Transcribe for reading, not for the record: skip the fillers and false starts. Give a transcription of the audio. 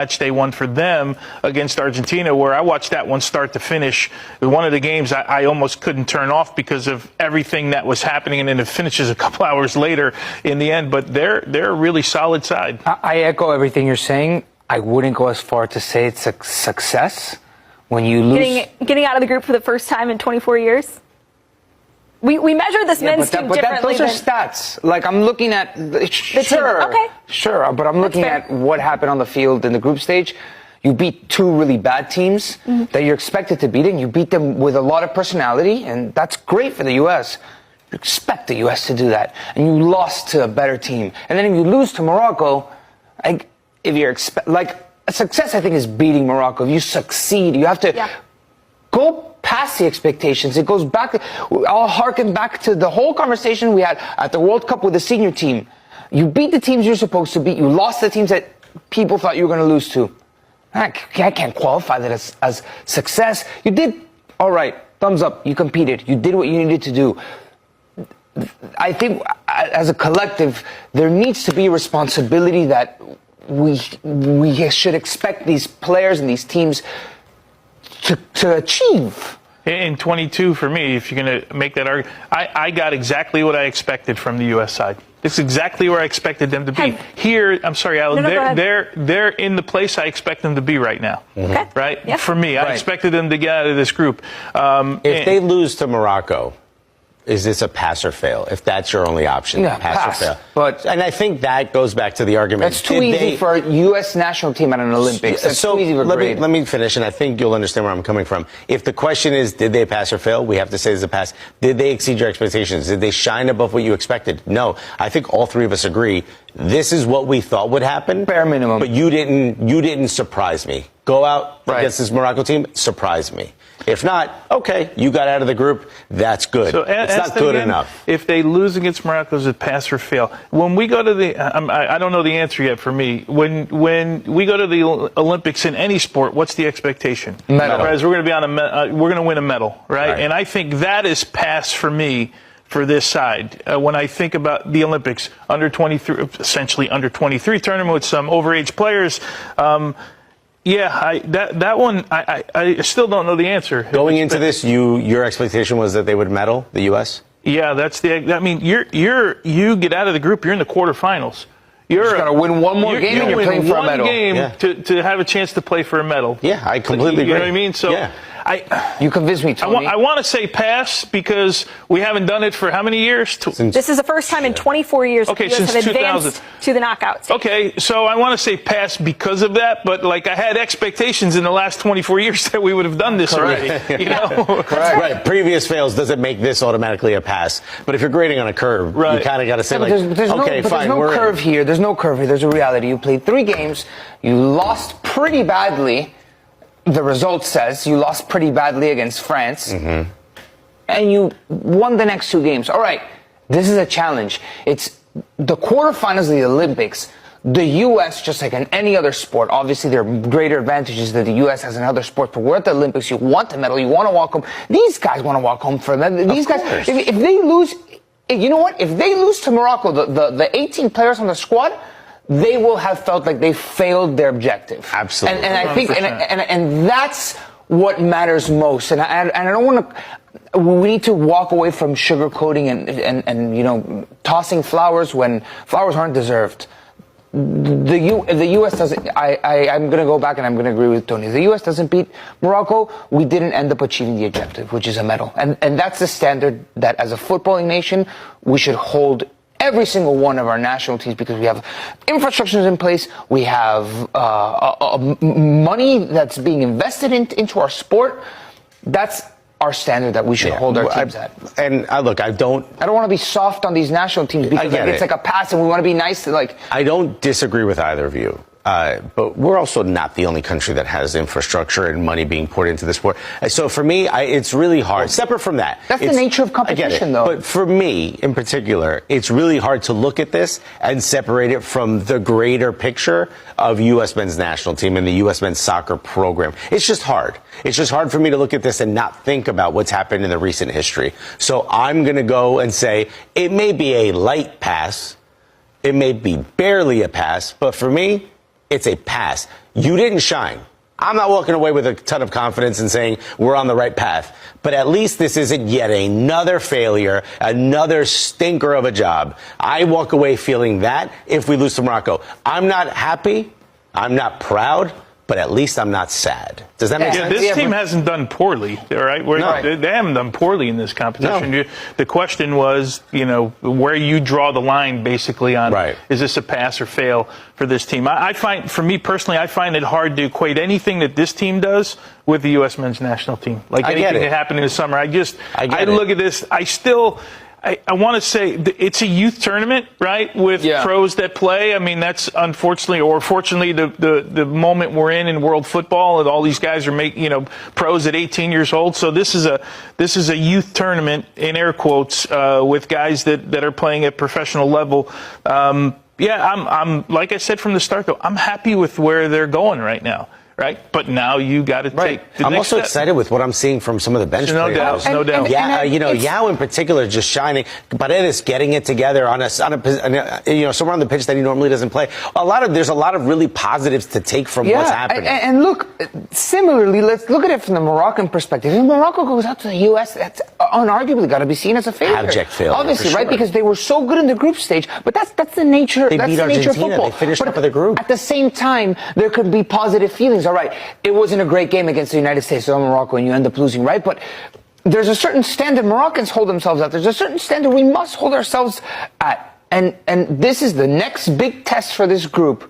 match they won for them against Argentina, where I watched that one start to finish. One of the games I almost couldn't turn off because of everything that was happening, and then it finishes a couple hours later in the end. But they're a really solid side. I echo everything you're saying. I wouldn't go as far to say it's a success when you lose. Getting out of the group for the first time in 24 years. We measure this men's team differently. Those are stats. Like, I'm looking at sure, but I'm looking at what happened on the field in the group stage. You beat two really bad teams that you're expected to beat, and you beat them with a lot of personality, and that's great for the U.S. You expect the U.S. to do that, and you lost to a better team, and then if you lose to Morocco, like, if you're a success, I think, is beating Morocco. If you succeed, you have to go past the expectations. It goes back. I'll harken back to the whole conversation we had at the World Cup with the senior team. You beat the teams you're supposed to beat. You lost the teams that people thought you were going to lose to. I can't qualify that as success. You did all right. Thumbs up. You competed. You did what you needed to do. I think as a collective, there needs to be responsibility that we should expect these players and these teams to achieve. In 22, for me, if you're going to make that argument, I got exactly what I expected from the U.S. side. It's exactly where I expected them to be. Here, I'm sorry, Alan, they're in the place I expect them to be right now. Okay. Right? Yeah. For me, I expected them to get out of this group. If they lose to Morocco, is this a pass or fail? If that's your only option, pass or fail. And I think that goes back to the argument. That's too easy for a U.S. national team at an Olympics. That's too easy for grade. Let me finish, and I think you'll understand where I'm coming from. If the question is, did they pass or fail? We have to say it's a pass. Did they exceed your expectations? Did they shine above what you expected? No. I think all three of us agree. This is what we thought would happen. Bare minimum. But you didn't surprise me. Go out against this Morocco team, surprise me. If not, okay, you got out of the group. That's good. So it's not good enough. If they lose against Morocco, is it pass or fail? When we go to the, I don't know the answer yet for me. When we go to the Olympics in any sport, what's the expectation? Medal. Whereas we're going to be we're going to win a medal, right? And I think that is pass for me for this side. When I think about the Olympics, under 23, essentially under 23 tournament with some overage players. That one, I still don't know the answer. Going into this, your expectation was that they would medal the U.S.? Yeah, I mean, you get out of the group, you're in the quarterfinals. You're just going to win one more game and you're playing for a medal. Game to have a chance to play for a medal. Yeah, I completely agree. You know what I mean? So you convinced me, Tony. I want to say pass because we haven't done it for how many years? This is the first time in 24 years the U.S. have advanced to the knockouts. Okay, so I want to say pass because of that, but like I had expectations in the last 24 years that we would have done this already. You know? Right. Previous fails doesn't make this automatically a pass. But if you're grading on a curve, you kind of got to say, there's no curve here. There's no curve here. There's a reality. You played 3 games. You lost pretty badly. The result says you lost pretty badly against France, and you won the next 2 games. All right, this is a challenge. It's the quarterfinals of the Olympics. The U.S., just like in any other sport, obviously there are greater advantages that the U.S. has in other sports, but we're at the Olympics. You want the medal. You want to walk home. These guys want to walk home for them. These guys, if they lose, you know what? If they lose to Morocco, the 18 players on the squad, they will have felt like they failed their objective. Absolutely. And I think, and that's what matters most. And I don't want to, we need to walk away from sugarcoating and tossing flowers when flowers aren't deserved. The U.S. doesn't, I'm going to go back and I'm going to agree with Tony. The U.S. doesn't beat Morocco. We didn't end up achieving the objective, which is a medal. And that's the standard that as a footballing nation, we should hold every single one of our national teams, because we have infrastructures in place, we have money that's being invested into our sport. That's our standard that we should hold our teams at. And look, I don't want to be soft on these national teams because it's like a pass, and we want to be nice to I don't disagree with either of you. But we're also not the only country that has infrastructure and money being poured into the sport. So for me, it's really hard. Separate from that. That's the nature of competition, though. But for me, in particular, it's really hard to look at this and separate it from the greater picture of U.S. men's national team and the U.S. men's soccer program. It's just hard. It's just hard for me to look at this and not think about what's happened in the recent history. So I'm going to go and say it may be a light pass. It may be barely a pass. But for me, it's a pass. you didn't shine. I'm not walking away with a ton of confidence and saying we're on the right path. But at least this isn't yet another failure, another stinker of a job. I walk away feeling that if we lose to Morocco. I'm not happy. I'm not proud. But at least I'm not sad. Does that make sense? This team hasn't done poorly, all right? They haven't done poorly in this competition. No. The question was, where you draw the line, basically, on is this a pass or fail for this team? I find, for me personally, I find it hard to equate anything that this team does with the U.S. men's national team. Like anything that happened in the summer. I look at this, I want to say it's a youth tournament, right? With pros that play. I mean, that's unfortunately or fortunately the moment we're in world football, and all these guys are pros at 18 years old. So this is a youth tournament in air quotes with guys that are playing at professional level. I'm like I said from the start though, I'm happy with where they're going right now. Right, but now you got to take the I'm next also step. excited with what I'm seeing from some of the bench players. No doubt. Yeah, Yao in particular just shining. Paredes getting it together on a somewhere on the pitch that he normally doesn't play. There's a lot of really positives to take from what's happening. And look, similarly, let's look at it from the Moroccan perspective. If Morocco goes out to the U.S., that's unarguably got to be seen as a failure. Abject failure, obviously, for right? sure. Because they were so good in the group stage. But that's the nature. They beat the nature of Argentina. football. They finished up with the group. At the same time, there could be positive feelings. All right, it wasn't a great game against the United States or Morocco, and you end up losing, right? But there's a certain standard Moroccans hold themselves at. There's a certain standard we must hold ourselves at. And this is the next big test for this group.